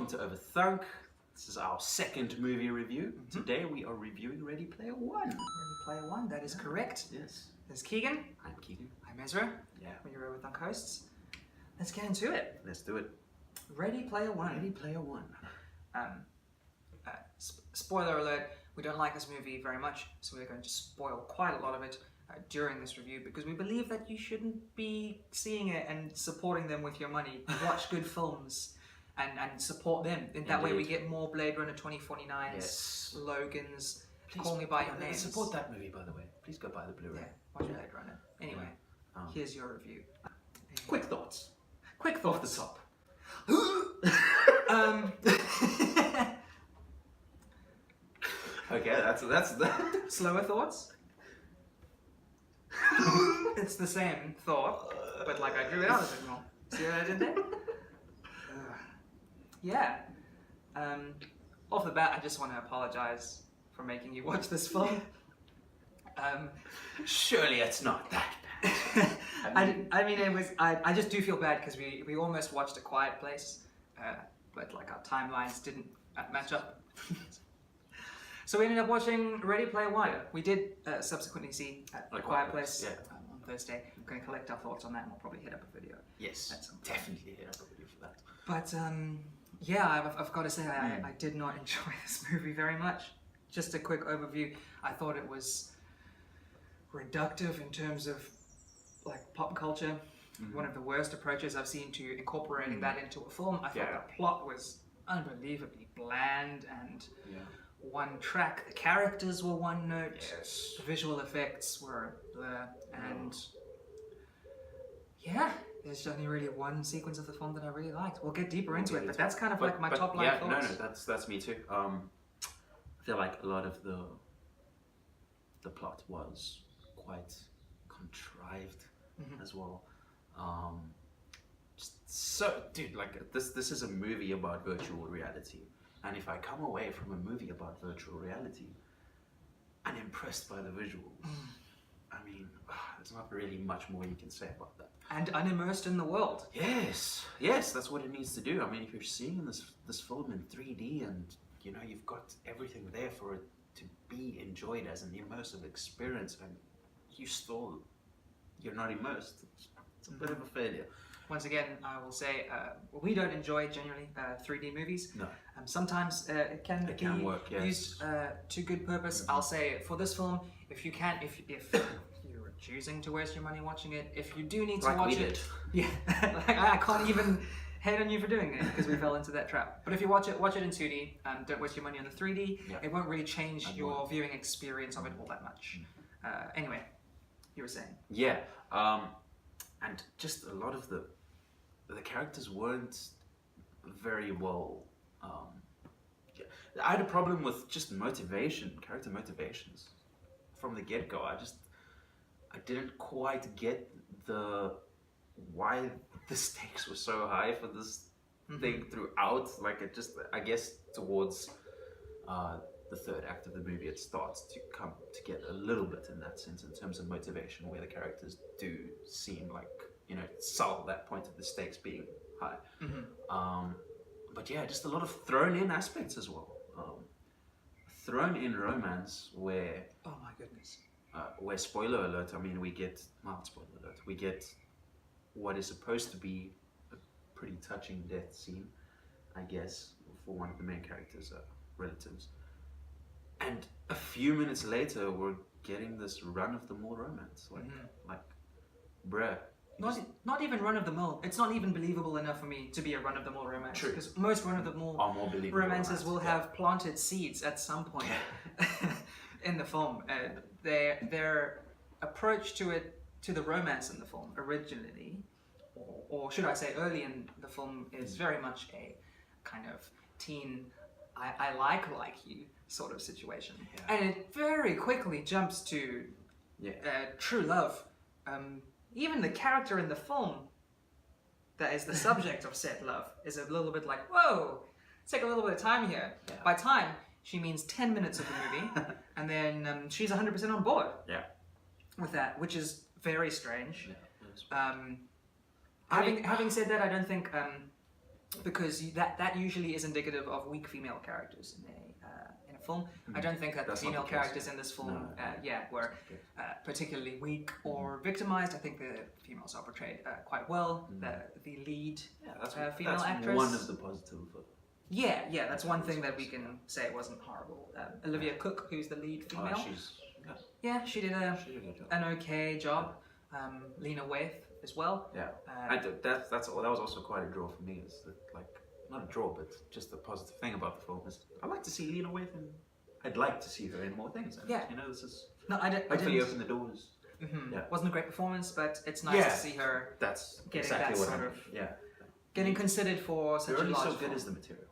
welcome to Overthunk. This is our second movie review. Today we are reviewing Ready Player One. Ready Player One, that is correct. Yes. There's Keegan. I'm Keegan. I'm Ezra. Yeah. We're your Overthunk hosts. Let's get into it. Let's do it. Ready Player One. Ready Player One. Spoiler alert, we don't like this movie very much, so we're going to spoil quite a lot of it during this review because we believe that you shouldn't be seeing it and supporting them with your money. Watch good films and support them. In that way we get more Blade Runner 2049s, Yes. Logans, Please, Call Me By Your Name. Support that movie, by the way. Please go buy the Blu-ray. Yeah, watch Blade Runner. Anyway, here's your review. Quick thoughts. Quick thoughts. Off the top. Okay, that's Slower thoughts? It's the same thought, but like I drew it out a bit more. See what I did there? Yeah. Off the bat, I just want to apologize for making you watch this film. Surely it's not that bad. I mean, it was. I just do feel bad because we almost watched A Quiet Place, but like our timelines didn't match up. So we ended up watching Ready Player One. We did subsequently see A Quiet Place on Thursday. I'm going to collect our thoughts on that, and we'll probably hit up a video. Yes, definitely hit up a video for that. But yeah, I've got to say I did not enjoy this movie very much. Just a quick overview. I thought it was reductive in terms of like pop culture. One of the worst approaches I've seen to incorporating that into a film. I thought the plot was unbelievably bland and one track. The characters were one note. Yes. The visual effects were blur. And yeah, there's only really one sequence of the film that I really liked. We'll get deeper into it, but that's kind of like my top line thoughts. No, that's me too. I feel like a lot of the plot was quite contrived as well. Dude, like this is a movie about virtual reality, and if I come away from a movie about virtual reality unimpressed by the visuals, I mean, there's not really much more you can say about that. And unimmersed in the world. Yes, that's what it needs to do. I mean, if you're seeing this film in 3D and you know you've got everything there for it to be enjoyed as an immersive experience, and you're not immersed, it's a bit of a failure. Once again, I will say we don't enjoy generally 3D movies. No. Sometimes it can be work, yes. used to good purpose. I'll say for this film, if you're choosing to waste your money watching it, if you do need to watch it, like I can't even hate on you for doing it because we fell into that trap. But if you watch it in 2D. Don't waste your money on the 3D. It won't really change your viewing experience of it all that much. Anyway, you were saying. Yeah, and just a lot of the characters weren't very well. I had a problem with just character motivations from the get-go. I didn't quite get why the stakes were so high for this thing throughout. Like I guess towards the third act of the movie, it starts to come to get a little bit in that sense in terms of motivation, where the characters do seem like, you know, sell that point of the stakes being high. But yeah, just a lot of thrown in aspects as well. Thrown in romance where, oh my goodness, where spoiler alert, I mean we get what is supposed to be a pretty touching death scene, I guess, for one of the main characters' relatives. And a few minutes later, we're getting this run-of-the-mill romance. Like, bruh. Not even run-of-the-mill. It's not even believable enough for me to be a run-of-the-mill romance. True. Because most run-of-the-mill romances will have planted seeds at some point in the film. Their approach to the romance in the film originally, or should I say early in the film, is very much a kind of teen, I like you sort of situation. And it very quickly jumps to true love. Even the character in the film that is the subject of said love is a little bit like, whoa, let's take a little bit of time here. By time, she means 10 minutes of the movie, and then she's 100% on board with that, which is very strange. Having said that, I don't think because that usually is indicative of weak female characters in a film. I don't think that That's the not female the case. characters in this film, No. were particularly weak or victimized. I think the females are portrayed quite well. The lead female that's actress. one of the positive. Yeah, that's one thing that we can say wasn't horrible. Olivia Cook, who's the lead female. She did an okay job. Lena Waithe as well. Yeah, that was also quite a draw for me. Is that, like, not a draw, but just the positive thing about the film is I like to see Lena Waithe, and I'd like to see her in more things. And, this is hopefully open the doors. Mm-hmm. Yeah, wasn't a great performance, but it's nice to see her. That's getting exactly that what sort I of getting considered for such a large so film. good as the material.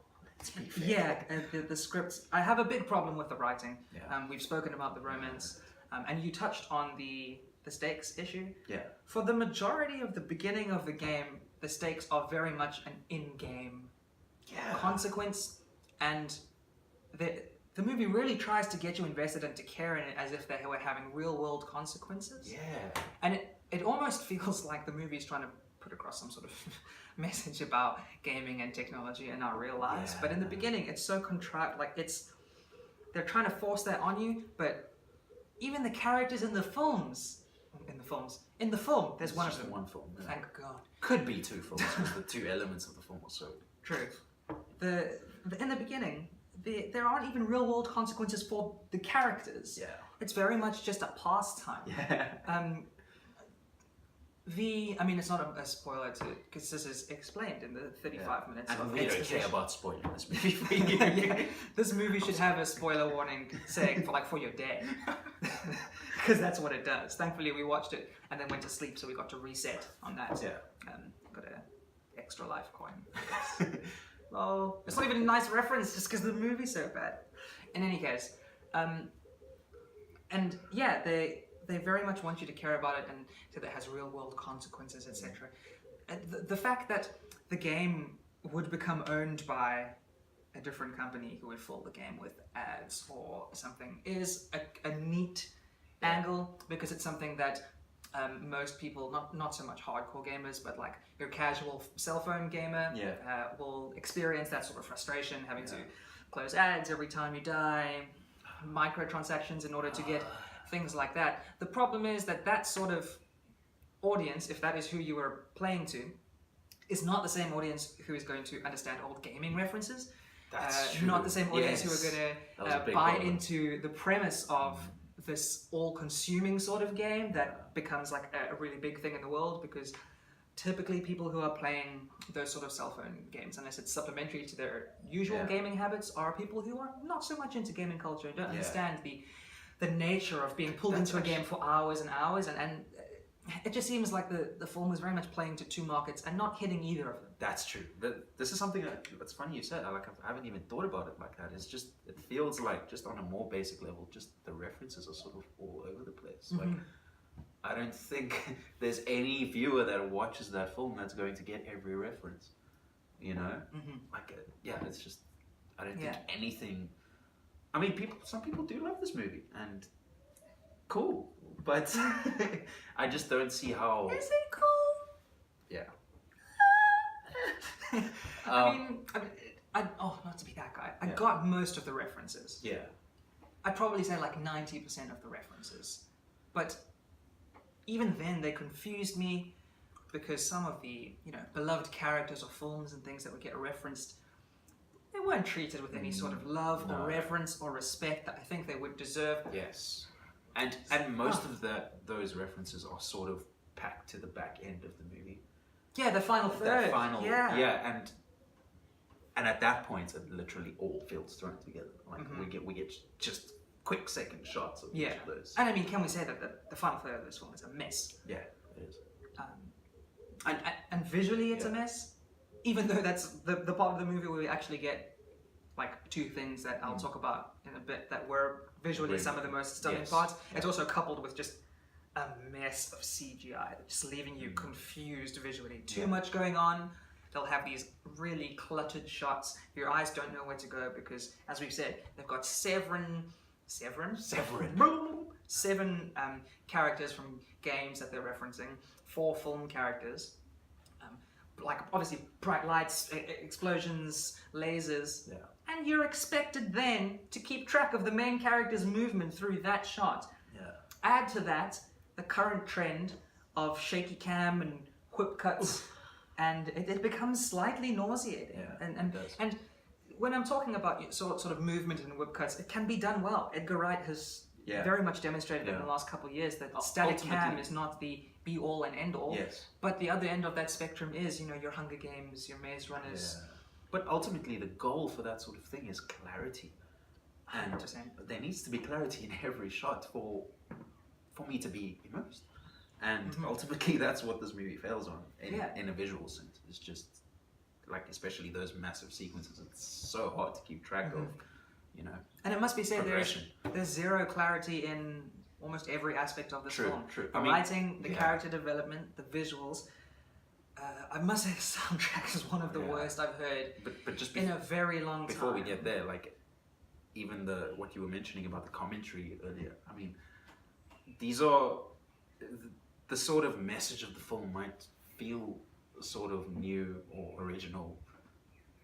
The scripts. I have a big problem with the writing. Yeah. We've spoken about the romance, and you touched on the stakes issue. Yeah. For the majority of the beginning of the game, the stakes are very much an in-game consequence, and the movie really tries to get you invested and to care in it as if they were having real-world consequences. Yeah. And it almost feels like the movie is trying to put across some sort of message about gaming and technology in our real lives. But in the beginning, it's so contrived. Like, they're trying to force that on you, but even the characters in the film, there's one of them. One film. Yeah. Thank God. Could be two films because the two elements of the film are so true. In the beginning, there aren't even real world consequences for the characters. Yeah. It's very much just a pastime. Yeah. It's not a spoiler because this is explained in the 35 minutes. And of we don't exposition. care about spoiling this movie for you. This movie should have a spoiler warning saying for your day, because that's what it does. Thankfully, we watched it and then went to sleep, so we got to reset on that. Yeah. Got an extra life coin. Well, it's not even a nice reference just because the movie's so bad. In any case, they very much want you to care about it and that it has real world consequences, etc. The fact that the game would become owned by a different company who would fill the game with ads or something is a neat angle, because it's something that most people, not so much hardcore gamers, but like your casual cell phone gamer will experience that sort of frustration, having to close ads every time you die, microtransactions in order to get things like that. The problem is that sort of audience, if that is who you are playing to, is not the same audience who is going to understand old gaming references. That's true. Not the same audience who are going to buy into the premise of this all-consuming sort of game that becomes like a really big thing in the world, because typically people who are playing those sort of cell phone games, unless it's supplementary to their usual gaming habits, are people who are not so much into gaming culture, don't understand the nature of being pulled into a game for hours and hours, and it just seems like the film is very much playing to two markets and not hitting either of them. That's true. This is something that's funny you said. I haven't even thought about it like that. It's just, it feels like just on a more basic level, just the references are sort of all over the place. Like, I don't think there's any viewer that watches that film that's going to get every reference. You know, it's just, I don't think anything. I mean, some people do love this movie, and cool, but I just don't see how. Is it cool? Yeah. Not to be that guy. I got most of the references. Yeah. I'd probably say like 90% of the references, but even then they confused me, because some of the beloved characters or films and things that would get referenced, they weren't treated with any sort of love or reverence or respect that I think they would deserve. Yes. And most of those references are sort of packed to the back end of the movie. Yeah, the final third. And at that point, it literally all feels thrown together. Like we get just quick second shots of each of those. And I mean, can we say that the final third of this film is a mess? Yeah, it is. And visually, it's a mess. Even though that's the part of the movie where we actually get like two things that I'll talk about in a bit that were visually some of the most stunning parts. It's also coupled with just a mess of CGI, just leaving you confused visually. Too much going on. They'll have these really cluttered shots. Your eyes don't know where to go because, as we've said, they've got seven characters from games that they're referencing, 4 film characters. like obviously bright lights, explosions, lasers. Yeah. And you're expected then to keep track of the main character's movement through that shot. Yeah. Add to that the current trend of shaky cam and whip cuts, and it becomes slightly nauseating. Yeah, And when I'm talking about sort of movement and whip cuts, it can be done well. Edgar Wright has very much demonstrated in the last couple of years that static cam is not the be all and end all. Yes. But the other end of that spectrum is, your Hunger Games, your Maze Runners. Yeah. But ultimately, the goal for that sort of thing is clarity. And 100%. there needs to be clarity in every shot for me to be immersed. And ultimately, that's what this movie fails on in a visual sense. It's just, like, especially those massive sequences, it's so hard to keep track of, And it must be said, there's zero clarity in almost every aspect of this film. True. The writing, the character development, the visuals. I must say the soundtrack is one of the worst I've heard but just in a very long time. Before we get there, like, even what you were mentioning about the commentary earlier, I mean, these are the sort of message of the film might feel sort of new or original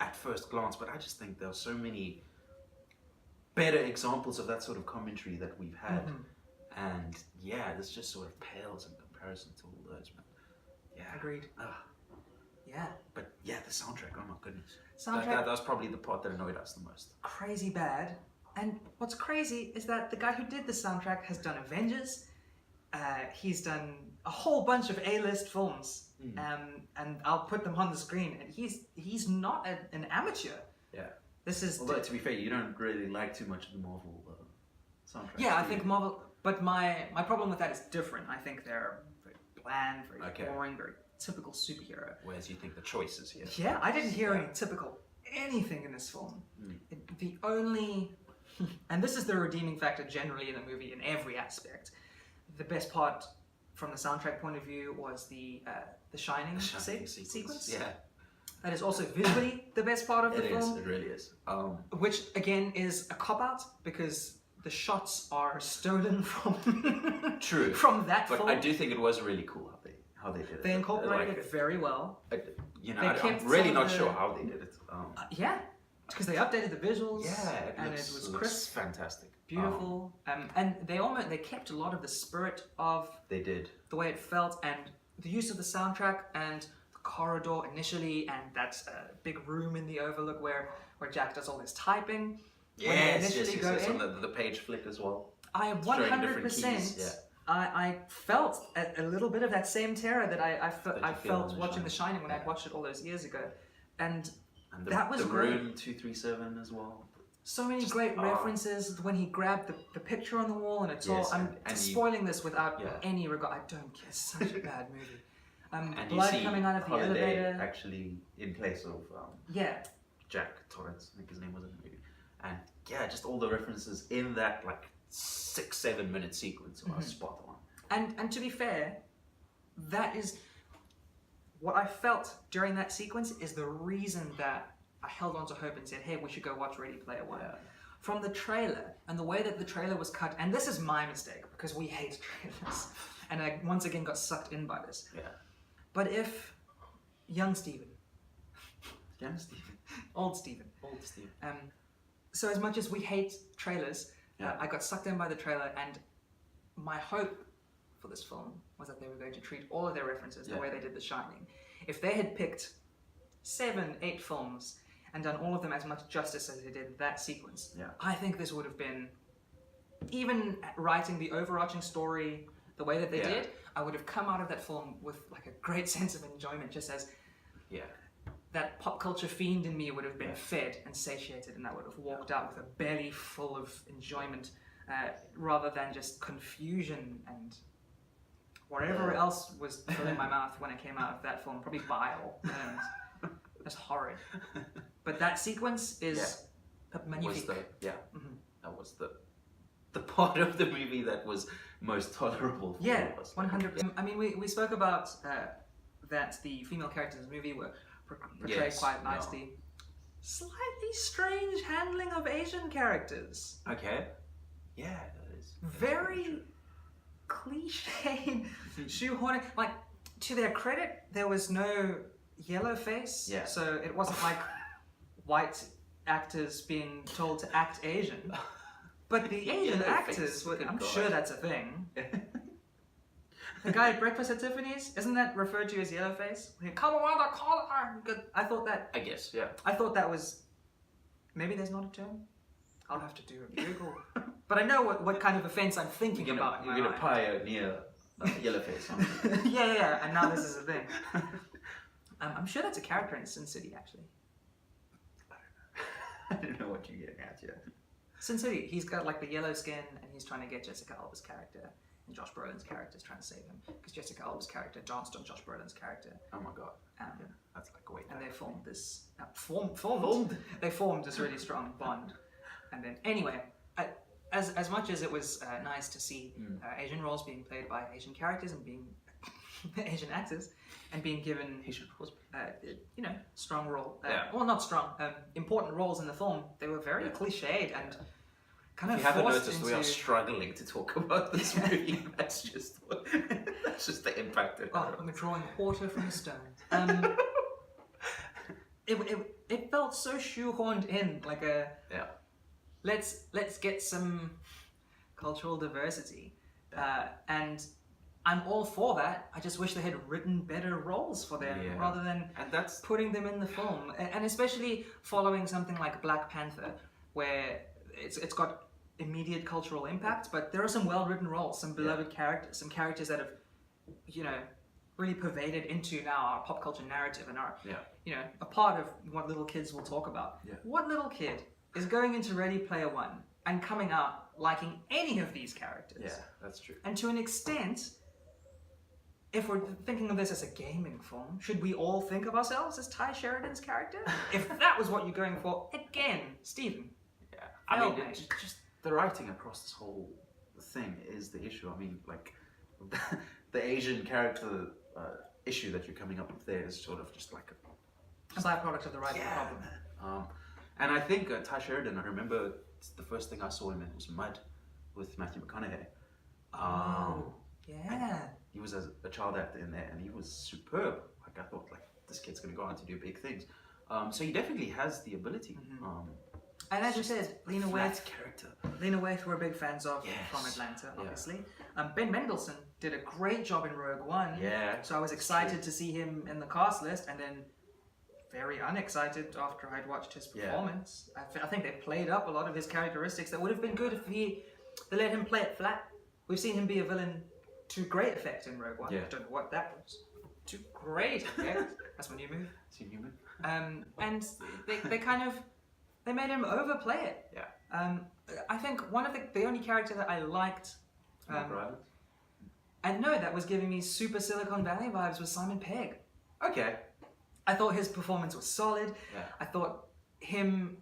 at first glance, but I just think there are so many better examples of that sort of commentary that we've had, and this just sort of pales in comparison to all those, man. Yeah, agreed. Yeah, but the soundtrack, oh my goodness, soundtrack, that was probably the part that annoyed us the most. Crazy bad. And what's crazy is that the guy who did the soundtrack has done Avengers. He's done a whole bunch of A-list films, and I'll put them on the screen. And he's not an amateur. Yeah. This is. Although to be fair, you don't really like too much of the Marvel soundtrack. Yeah, I think Marvel. But my problem with that is different. I think they're very bland, very boring, very typical superhero. Whereas you think the choices here. Yeah, I didn't hear any typical anything in this film. The only. And this is the redeeming factor generally in the movie in every aspect. The best part from the soundtrack point of view was the Shining sequence. Yeah. That is also visually the best part of the film. It really is. Which again is a cop-out because the shots are stolen from from that film. But I do think it was really cool how they did it. They incorporated it very well. I'm really not sure how they did it. Because they updated the visuals. Yeah, it was crisp, fantastic, beautiful, and they kept a lot of the spirit of. They did the way it felt, and the use of the soundtrack and the corridor initially, and that big room in the Overlook where Jack does all his typing. Yes, on the page flick as well. I 100%. I felt a little bit of that same terror that I felt watching The Shining when I watched it all those years ago, and that was the great. Room 237 as well. So many great references when he grabbed the picture on the wall, and it's all. I'm spoiling this without any regard. I don't care. It's such a bad movie. And blood you see coming out of the Holiday elevator. actually in place of Jack Torrance, I think his name was in the movie, and just all the references in that 6-7 minute sequence are spot on. And to be fair, that is what I felt during that sequence is the reason that I held on to hope and said, hey, we should go watch Ready Player One. Yeah. From the trailer and the way that the trailer was cut, and this is my mistake because we hate trailers, and I once again got sucked in by this. Yeah. But if young Steven, old Steven, so as much as we hate trailers, I got sucked in by the trailer, and my hope for this film was that they were going to treat all of their references the way they did The Shining. If they had picked 7-8 films and done all of them as much justice as they did that sequence, I think this would have been, even writing the overarching story the way that they did, I would have come out of that film with a great sense of enjoyment, just as that pop culture fiend in me would have been fed and satiated, and I would have walked out with a belly full of enjoyment, rather than just confusion and whatever else was filling my mouth when I came out of that film, probably bile, and that's horrid. But that sequence is magnifique. That was the part of the movie that was most tolerable for all of us. 100%. I mean, we spoke about that the female characters in the movie were portrayed quite nicely. Slightly strange handling of Asian characters. Okay. Yeah, that is. Very cliche, shoehorning. To their credit, there was no yellow face. Yeah. So it wasn't like white actors being told to act Asian. But the Asian Yellow actors, face, good I'm God. sure that's a thing. The guy at Breakfast at Tiffany's, isn't that referred to as yellowface? Come on, the collar. Good. I thought that was, maybe there's not a term. I'll have to do a Google. But I know what kind of offense I'm thinking about. You're gonna pioneer yellowface, aren't you? yeah, and now this is a thing. I'm sure that's a character in Sin City, actually. I don't know what you're getting at yet. Sin City, he's got like the yellow skin, and he's trying to get Jessica Alba's character, and Josh Brolin's character is trying to save him because Jessica Alba's character danced on Josh Brolin's character. Oh my god. That's like a way And back. they formed this They formed this really strong bond. And then anyway, as much as it was nice to see Asian roles being played by Asian characters and being Asian actors and being given Asian roles. strong role, Yeah. well not strong, important roles in the film, they were very cliched and kind of If you haven't forced noticed, into... we are struggling to talk about this movie. That's just the impact it had. I'm drawing water from a stone. It felt so shoehorned in, like a let's get some cultural diversity, and I'm all for that. I just wish they had written better roles for them rather than putting them in the film, and especially following something like Black Panther, where it's got immediate cultural impact, but there are some well-written roles, some beloved characters, some characters that have, really pervaded into now our pop culture narrative and are, a part of what little kids will talk about. Yeah. What little kid is going into Ready Player One and coming out liking any of these characters? Yeah, that's true. And to an extent, if we're thinking of this as a gaming film, should we all think of ourselves as Ty Sheridan's character? If that was what you're going for, again, Steven. Yeah, I mean, just the writing across this whole thing is the issue. I mean, like, the Asian character issue that you're coming up with there is sort of just like a byproduct of the writing problem. And I think Ty Sheridan, I remember the first thing I saw him in was Mud with Matthew McConaughey. He was a child actor in there, and he was superb. Like, I thought, like, this kid's going to go on to do big things. So he definitely has the ability. And as you said, Lena Waithe, character. Lena Waithe we're big fans of from Atlanta, obviously. Ben Mendelsohn did a great job in Rogue One. Yeah. So I was excited to see him in the cast list, and then very unexcited after I'd watched his performance. I think they played up a lot of his characteristics that would have been good if they let him play it flat. We've seen him be a villain to great effect in Rogue One. Yeah. I don't know what that was. To great effect. That's my new move. Is he human? And they made him overplay it. Yeah. I think one of the only character that I liked, Right. and no, that was giving me super Silicon Valley vibes, was Simon Pegg. Okay. I thought his performance was solid. Yeah. I thought him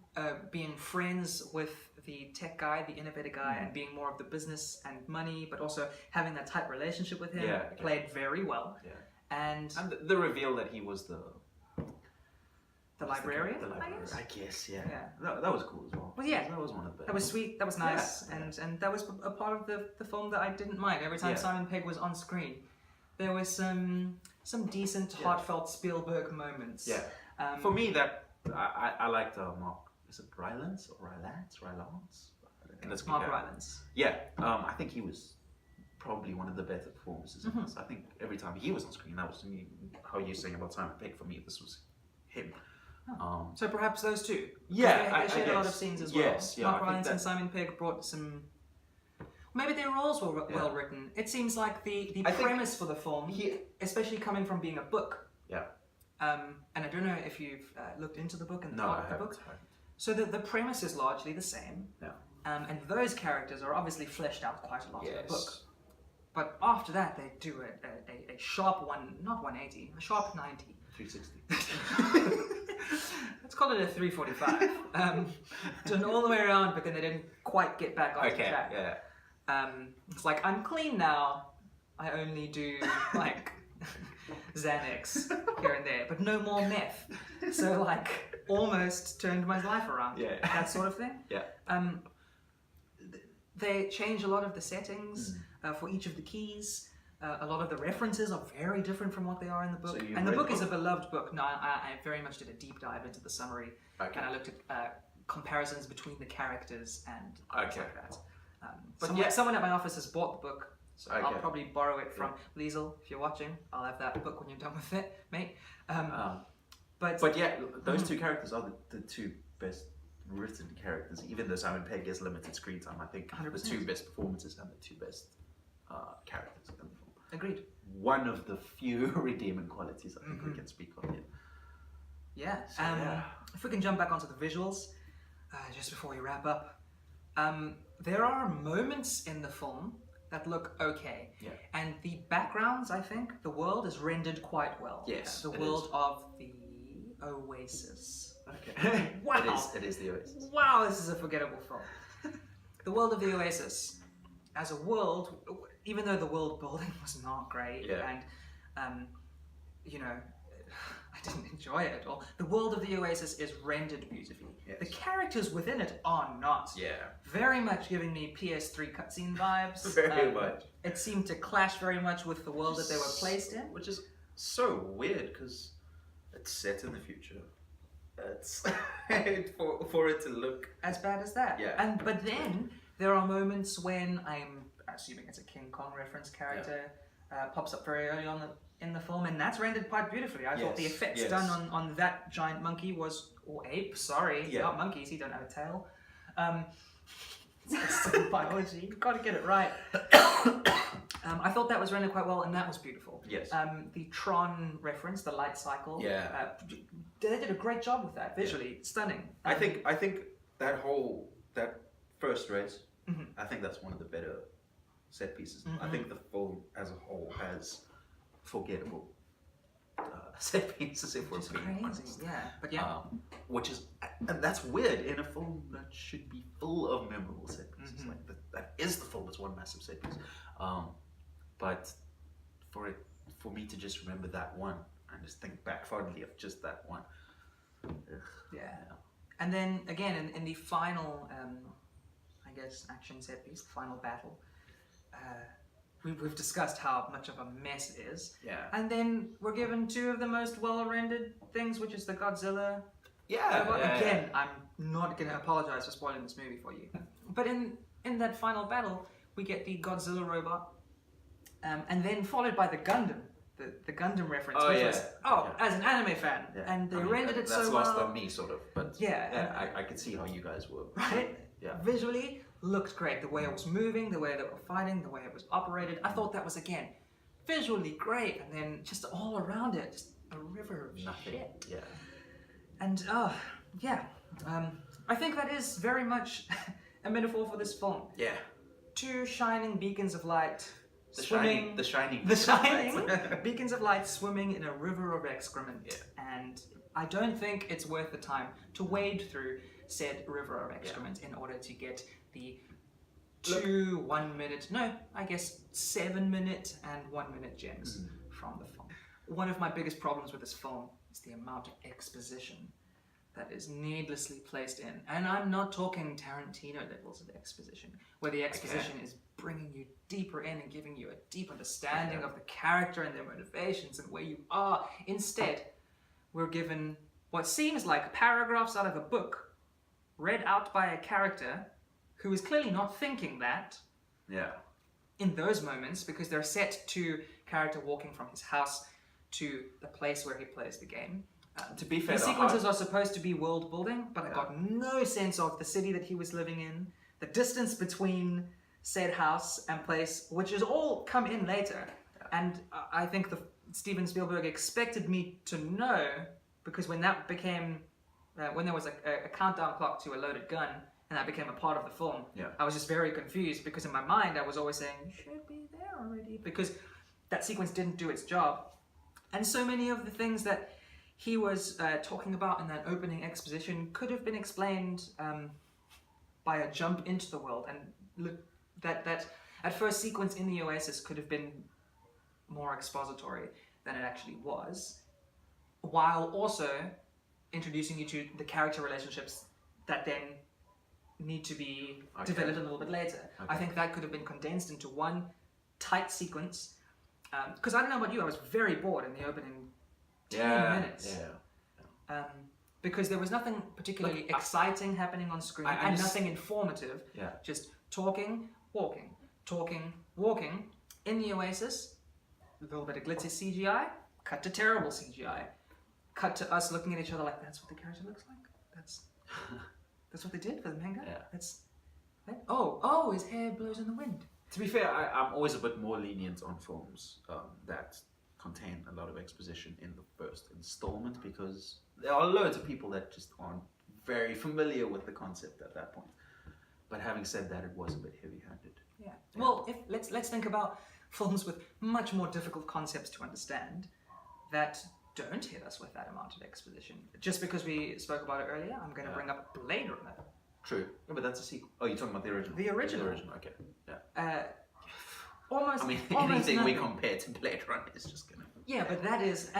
being friends with the tech guy, the innovator guy, and being more of the business and money, but also having that tight relationship with him, played very well. Yeah. And the reveal that he was the librarian, I guess, yeah. Yeah. That was cool as well. Well, yeah. That was one of the best. That was sweet, that was nice, Yeah. and that was a part of the film that I didn't mind. Every time Simon Pegg was on screen, there was some decent, heartfelt Spielberg moments. Yeah. For me, that I liked Mark. Is it Rylance or Rylance? Mark Rylance. Yeah. I think he was probably one of the better performances in this. I think every time he was on screen, that was how you're saying about Simon Pegg. For me, this was him. So perhaps those two. Yeah, they shared a lot of scenes as well. Yes, yeah, Mark I think Rylance and Simon Pegg brought some. Maybe their roles were well written. It seems like the premise for the film, especially coming from being a book. Yeah. And I don't know if you've looked into the book and thought of the book. haven't. So the premise is largely the same. Yeah. And those characters are obviously fleshed out quite a lot in the book. Yes. But after that, they do a sharp not 180, a sharp 90. 360. Let's call it a 345. Done all the way around, but then they didn't quite get back on track. Yeah. It's like, I'm clean now. I only do like Xanax here and there, but no more meth. So like, almost turned my life around. Yeah. That sort of thing. Yeah. They change a lot of the settings for each of the keys. A lot of the references are very different from what they are in the book. So you've And the read book the is a book? beloved book. No, I very much did a deep dive into the summary. Okay. And I looked at comparisons between the characters and things Okay. like that. But Someone at my office has bought the book, so I'll Okay. probably borrow it from Liesel. If you're watching, I'll have that book when you're done with it, mate. But yeah, those two characters are the two best written characters. Even though Simon Pegg gets limited screen time, I think 100%. the two best performances and the two best characters in the film. Agreed. One of the few redeeming qualities I think we can speak of. Yeah. So, yeah. If we can jump back onto the visuals, just before we wrap up, there are moments in the film that look okay. Yeah. And the backgrounds, I think, the world is rendered quite well. Yes, The it world is. of the Oasis. Okay. Wow. It is the Oasis. Wow, this is a forgettable film. The world of the Oasis, as a world, even though the world building was not great, and you know, I didn't enjoy it at all. The world of the Oasis is rendered beautifully. Yes. The characters within it are not. Yeah. Very much giving me PS3 cutscene vibes. Very much. It seemed to clash very much with the world that they were placed in. Which is so weird because it's set in the future. It's for it to look As bad as that. Yeah. But then there are moments when I'm assuming it's a King Kong reference character pops up very early on in the film, and that's rendered quite beautifully. I thought the effects done on that giant monkey or ape, sorry, not monkeys, he don't have a tail. It's still biology, you've got to get it right. I thought that was rendered quite well, and that was beautiful. Yes. The Tron reference, the light cycle. Yeah. They did a great job with that visually, stunning. I think that first race, I think that's one of the better set pieces. I think the film as a whole has forgettable set pieces, if we're being honest. Yeah, but Which is, and that's weird in a film that should be full of memorable set pieces. Like that is the film. It's one massive set piece. But for me to just remember that one and just think back fondly of just that one. Yeah. And then again in the final, I guess, action set piece, the final battle. We've discussed how much of a mess it is. Yeah. And then we're given two of the most well-rendered things, which is the Godzilla. Again, I'm not going to apologize for spoiling this movie for you. But in that final battle, we get the Godzilla robot, and then followed by the Gundam. The Gundam reference, as an anime fan, and they rendered it so well. That's lost on me, sort of, but I could see how you guys were. Right? Yeah. Visually, looked great. The way it was moving, the way they were fighting, the way it was operated. I thought that was, again, visually great, and then just all around it, just a river of shit. Yeah. And, I think that is very much a metaphor for this film. Yeah. Two shining beacons of light The swimming. shining. Beacons of light swimming in a river of excrement. Yeah. And I don't think it's worth the time to wade through said river of excrement in order to get the 7-minute and 1-minute gems from the film. One of my biggest problems with this film is the amount of exposition that is needlessly placed in. And I'm not talking Tarantino levels of exposition, where the exposition is bringing you deeper in and giving you a deep understanding of the character and their motivations and where you are. Instead, we're given what seems like paragraphs out of a book read out by a character who is clearly not thinking that in those moments, because they're set to character walking from his house to the place where he plays the game. To be fair, the sequences are supposed to be world building, but I got no sense of the city that he was living in, the distance between said house and place, which has all come in later. And I think Steven Spielberg expected me to know, because when that became, when there was a countdown clock to a loaded gun, and that became a part of the film, I was just very confused, because in my mind I was always saying, you should be there already, because that sequence didn't do its job. And so many of the things that he was talking about in that opening exposition could have been explained by a jump into the world, and that first sequence in the Oasis could have been more expository than it actually was, while also introducing you to the character relationships that then need to be developed a little bit later. I think that could have been condensed into one tight sequence, Because I don't know about you, I was very bored in the opening 10 minutes. Because there was nothing particularly exciting happening on screen and nothing informative. Yeah. Just talking, walking, talking, walking. In the Oasis, a little bit of glitzy CGI, cut to terrible CGI. Cut to us looking at each other like, that's what the character looks like? That's what they did for the manga? Yeah. Oh, his hair blows in the wind. To be fair, I'm always a bit more lenient on films that contain a lot of exposition in the first installment, because there are loads of people that just aren't very familiar with the concept at that point. But having said that, it was a bit heavy-handed. Yeah. Well, let's think about films with much more difficult concepts to understand that don't hit us with that amount of exposition. Just because we spoke about it earlier, I'm going to bring up Blade Runner. True. Yeah, but that's a sequel. Oh, you're talking about the original? The original. Okay. Yeah. Almost. I mean, almost anything we nothing. compare to Blade Runner is just gonna. Yeah, but that is,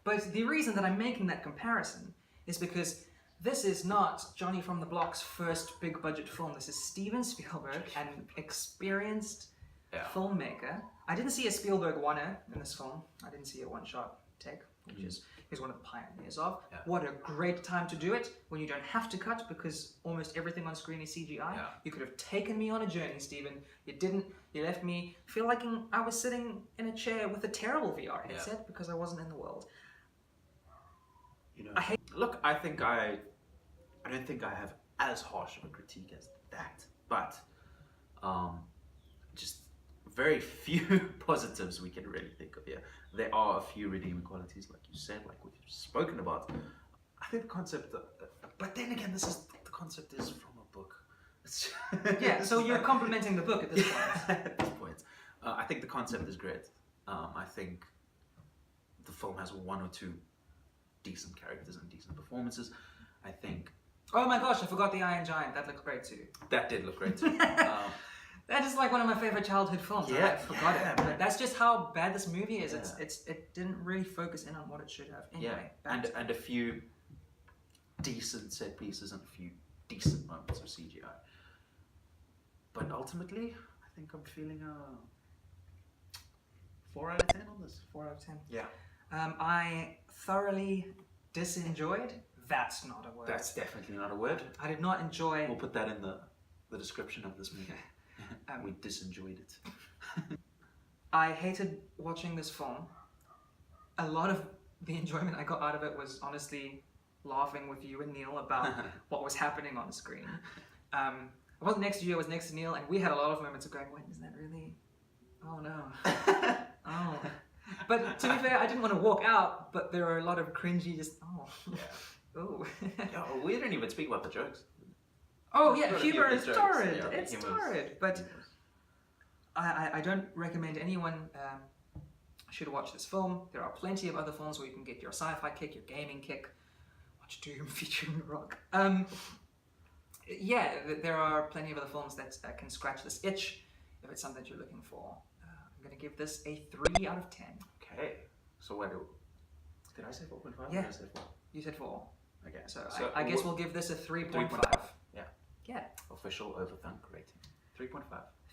but the reason that I'm making that comparison is because this is not Johnny from the Block's first big budget film. This is Steven Spielberg, an experienced filmmaker. I didn't see a Spielberg one-er in this film. I didn't see a one-shot take, which is he's one of the pioneers of. Yeah. What a great time to do it when you don't have to cut because almost everything on screen is CGI. Yeah. You could have taken me on a journey, Steven. You didn't. You left me feel like I was sitting in a chair with a terrible VR headset because I wasn't in the world. You know, look, I don't think I have as harsh of a critique as that, but just very few positives we can really think of here. There are a few redeeming qualities, like you said, like what you've spoken about. I think the concept, but then again, the concept is from a book. Yeah, so you're complimenting the book at this point. At this point, I think the concept is great. I think the film has one or two decent characters and decent performances. I think. Oh my gosh, I forgot the Iron Giant. That looked great too. That did look great too. That is like one of my favorite childhood films. I forgot it. But that's just how bad this movie is. Yeah. It didn't really focus in on what it should have. Anyway, and a few decent set pieces and a few decent moments of CGI. But ultimately, I think I'm feeling a 4 out of 10 on this. 4 out of 10. Yeah. I thoroughly disenjoyed. That's not a word. That's definitely not a word. I did not enjoy. We'll put that in the description of this movie. We disenjoyed it. I hated watching this film. A lot of the enjoyment I got out of it was honestly laughing with you and Neil about what was happening on screen. I wasn't next to you, I was next to Neil, and we had a lot of moments of going, wait, is that really? Oh no. Oh. But to be fair, I didn't want to walk out, but there are a lot of cringy oh. We didn't even speak about the jokes. Oh yeah, humor is jokes. torrid. Yeah, It's torrid. But I don't recommend anyone should watch this film. There are plenty of other films where you can get your sci-fi kick, your gaming kick. Watch Doom featuring The Rock. There are plenty of other films that can scratch this itch if it's something that you're looking for. I'm going to give this a 3 out of 10. Okay. So what did I say 4.5? Yeah. Or did I say 4? You said 4. Okay. So I guess we'll give this a 3.5. 3.5. Yeah. Yeah. Official overthunk rating. 3.5.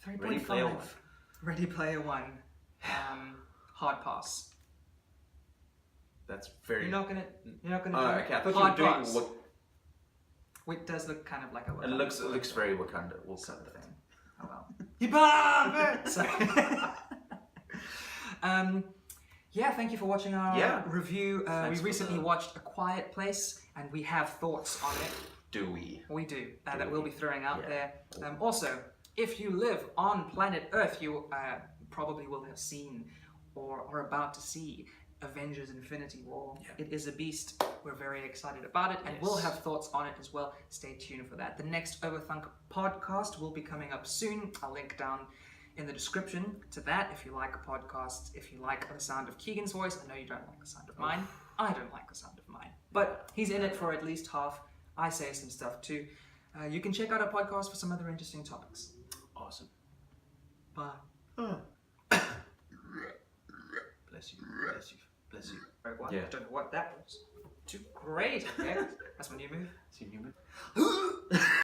3.5. Ready Player One. Ready Player One. Hard pass. That's very. You're not gonna do okay. I thought hard you were doing pass. what. It does look kind of like a Wakanda. It looks very Wakanda. Sort of thing. Oh well. Hip-hop! Sorry. Yeah, thank you for watching our review. We recently watched A Quiet Place, and we have thoughts on it. Do we? We do. That we'll be throwing out there. Also, if you live on planet Earth, you probably will have seen or are about to see Avengers Infinity War. Yeah. It is a beast. We're very excited about it, and we'll have thoughts on it as well. Stay tuned for that. The next Overthunk podcast will be coming up soon. I'll link down in the description to that if you like a podcast, if you like the sound of Keegan's voice. I know you don't like the sound of mine. I don't like the sound of mine. But he's in it for at least half. I say some stuff too. You can check out our podcast for some other interesting topics. Awesome. Bye. Bless you. Bless you. Bless you. What? I don't know what that was. Too great. Okay. That's my new move. See you, move.